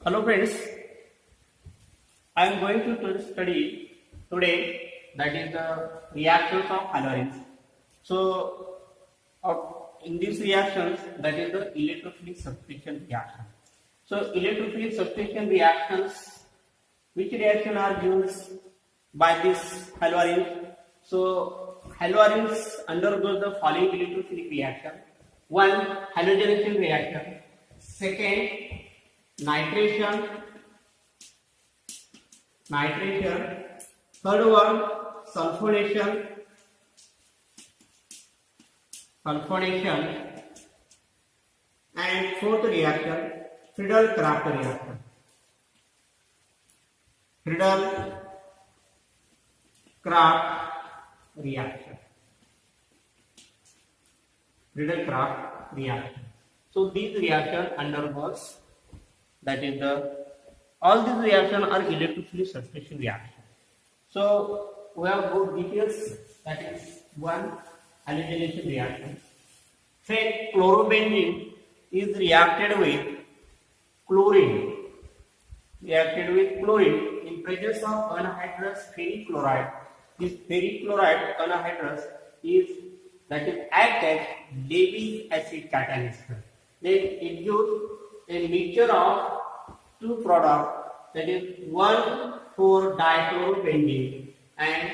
Hello friends, I am going to study today that is the reactions of halogens. So in these reactions that is the electrophilic substitution reaction. So electrophilic substitution reactions, which reaction are used by this halogens? So halogens undergoes the following electrophilic reaction. One, halogenation reaction. Second, nitration. Third one, sulfonation. And fourth reaction, Friedel-Crafts reaction. Friedel-Crafts reaction. So these reaction undergoes, that is all these reactions are electrophilic substitution reaction. So we have both details, that is one, halogenation reaction. Say chlorobenzene is reacted with chlorine. In presence of anhydrous ferric chloride. This ferric chloride anhydrous is act as Davies acid catalyst. Then it gives a mixture of two products, that is 1,4-dichlorobenzene and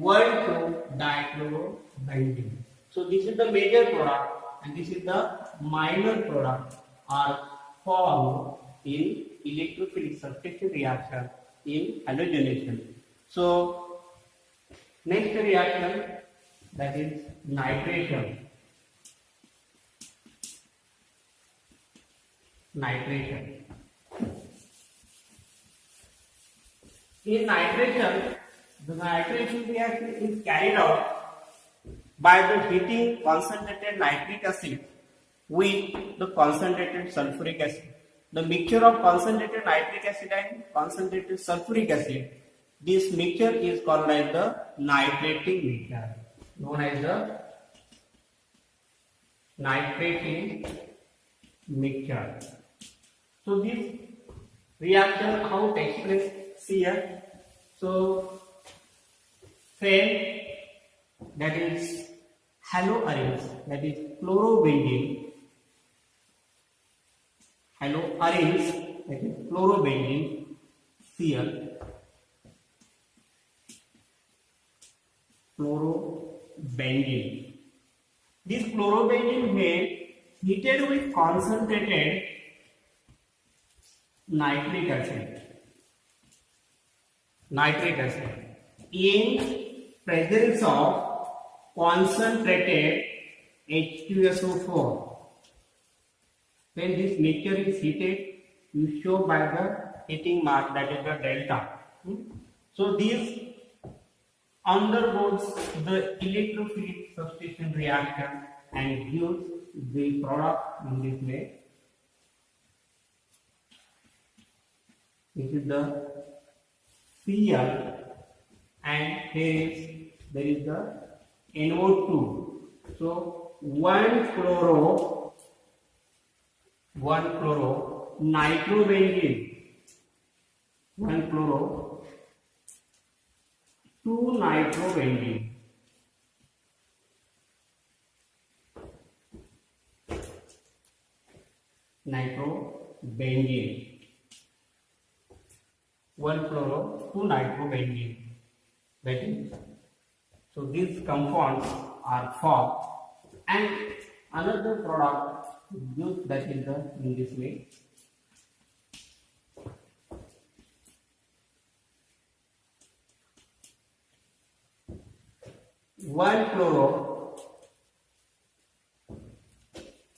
1,2-dichlorobenzene. So this is the major product and this is the minor product are formed in electrophilic substitution reaction in halogenation. So next reaction, that is nitration. In nitration, the nitration reaction is carried out by the heating concentrated nitric acid with the concentrated sulfuric acid. The mixture of concentrated nitric acid and concentrated sulfuric acid, this mixture is called as the nitrating mixture, known as the nitrating mixture. So this reaction, how it takes place here. So say that is haloarenes, that is chlorobenzene. Haloarenes, that is chlorobenzene, Cl. Chlorobenzene. This chlorobenzene may heated with concentrated nitric acid in presence of concentrated H2SO4. When this mixture is heated, you show by the heating mark, that is the delta. So this undergoes the electrophilic substitution reaction and gives the product in this way. This is the Cl, and there is the NO2. So one chloro nitrobenzene, 2 nitrobenzene. Nitrobenzene, 1 chloro, 2 nitrobenzene. That is, so these compounds are formed, and another product used, that is in this way. One chloro,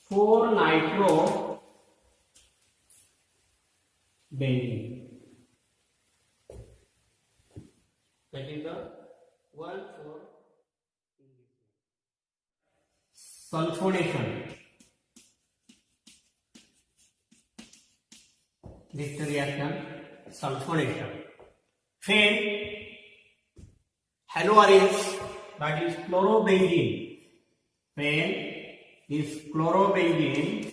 4 nitrobenzene. That is the 1,4. Sulfonation. This reaction, sulfonation. Then haloarenes, that is chlorobenzene. Then this chlorobenzene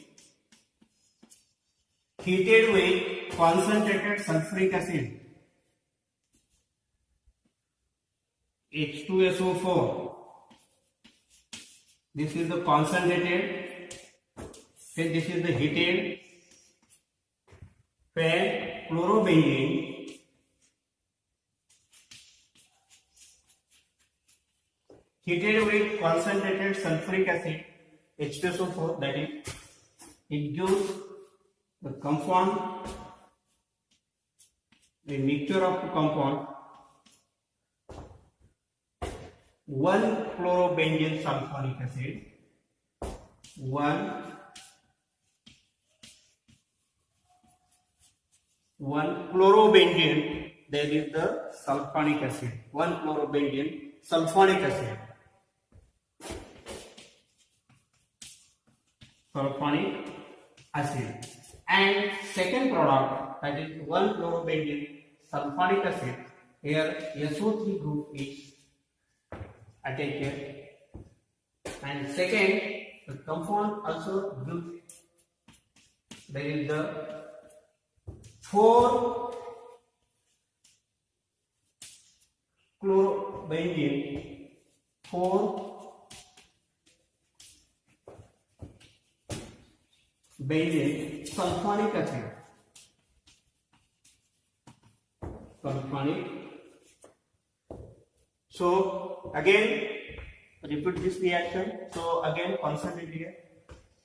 heated with concentrated sulfuric acid H2SO4. This is the concentrated, then this is the heated, then chlorobenzene, heated with concentrated sulfuric acid H2SO4, that is, it gives the compound, a mixture of the compound, 1-chlorobenzene sulfonic acid, 1-chlorobenzene, there is the sulfonic acid, 1-chlorobenzene sulfonic acid, and second product, that is 1-chlorobenzene sulfonic acid. Here SO3 group is attached, and second the compound also gives, there is the 4-chlorobenzene, 4-benzene sulfonic acid, So again repeat this reaction. So again concentrate here.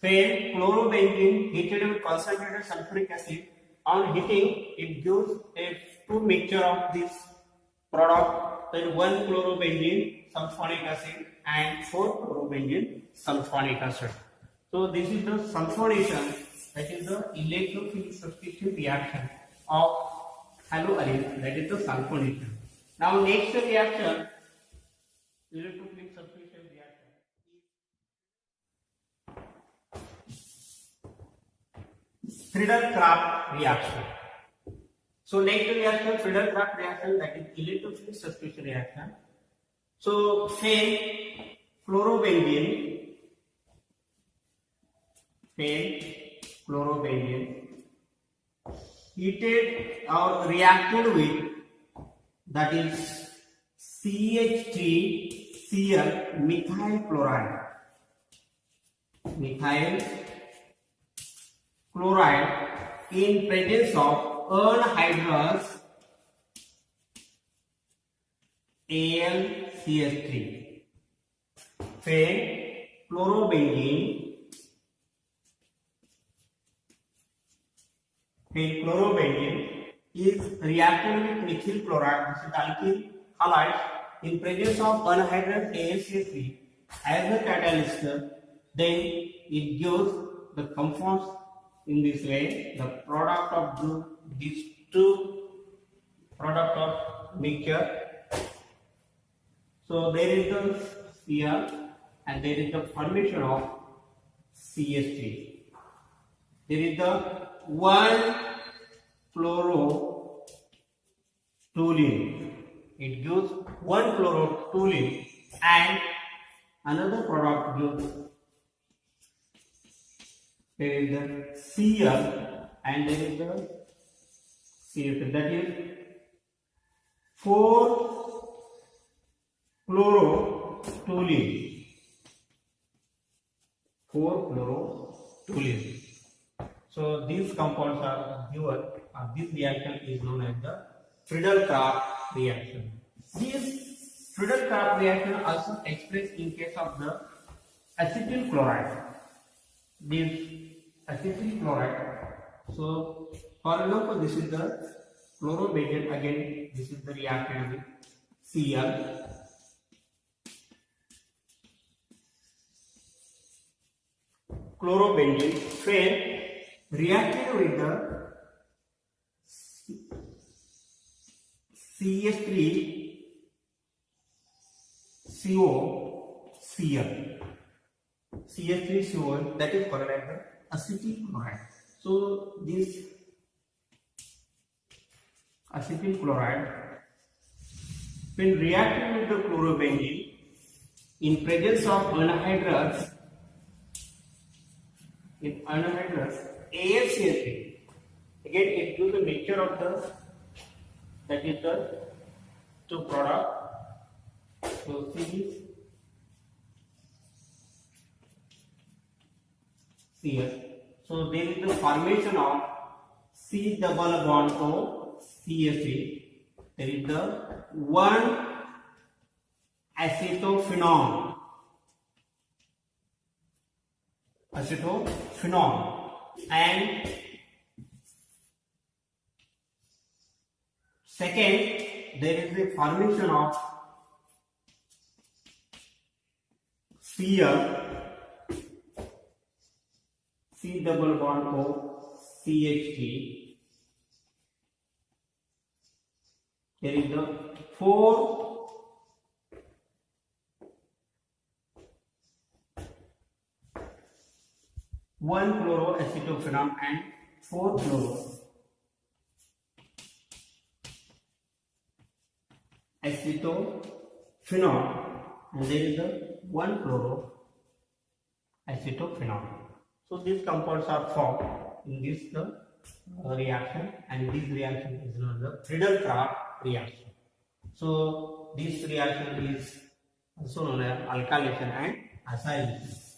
Then chlorobenzene heated with concentrated sulfuric acid. On heating, it gives a two mixture of this product, then 1-chlorobenzene sulfonic acid and 4-chlorobenzene sulfonic acid. So this is the sulfonation, that is the electrophilic substitution reaction of haloarine, that is the sulfonation. Now next reaction, electrophilic substitution reaction, Friedel-Crafts reaction. So next reaction, Friedel-Crafts reaction, that is electrophilic substitution reaction. So say chlorobenzene, heated or reacted with, that is CH3Cl methyl chloride in presence of anhydrous AlCH3. Then chlorobenzene is reacted with methyl chloride, this is alkyl halide, in presence of anhydrous AlCH3 as a catalyst. Then it gives the compounds in this way, the product of these two product of mixture. So there is the Cl and there is the formation of CH3. There is the 1-chlorotoluene. It gives 1-chlorotoluene, and another product gives, there is the Cl and there is the CH3, that is 4-chlorotoluene. 4-chlorotoluene. So these compounds are given, this reaction is known as the Friedel-Crafts reaction. This Friedel-Crafts reaction also expressed in case of the acetyl chloride. This acetyl chloride. So for example, this is the chlorobenzene, again this is the reactant with Cl. Chlorobenzene when reacted with the CH3COCl. CH3COL, that is called as the acetyl chloride. So this acetyl chloride when reacted with the chlorobenzene in presence of anhydrous AlCH3 again it gives the mixture of the, that is the two product. So C here. So there is the formation of C double bond O CSA. There is the one acetophenone. And second, there is the formation of C double bond O CH3. There is the 4 1-chloroacetophenone and 4-chloroacetophenone, and there is the 1-chloroacetophenone. So these compounds are formed in this reaction, and this reaction is known as the Friedel-Crafts reaction. So this reaction is also known as alkylation and acylation.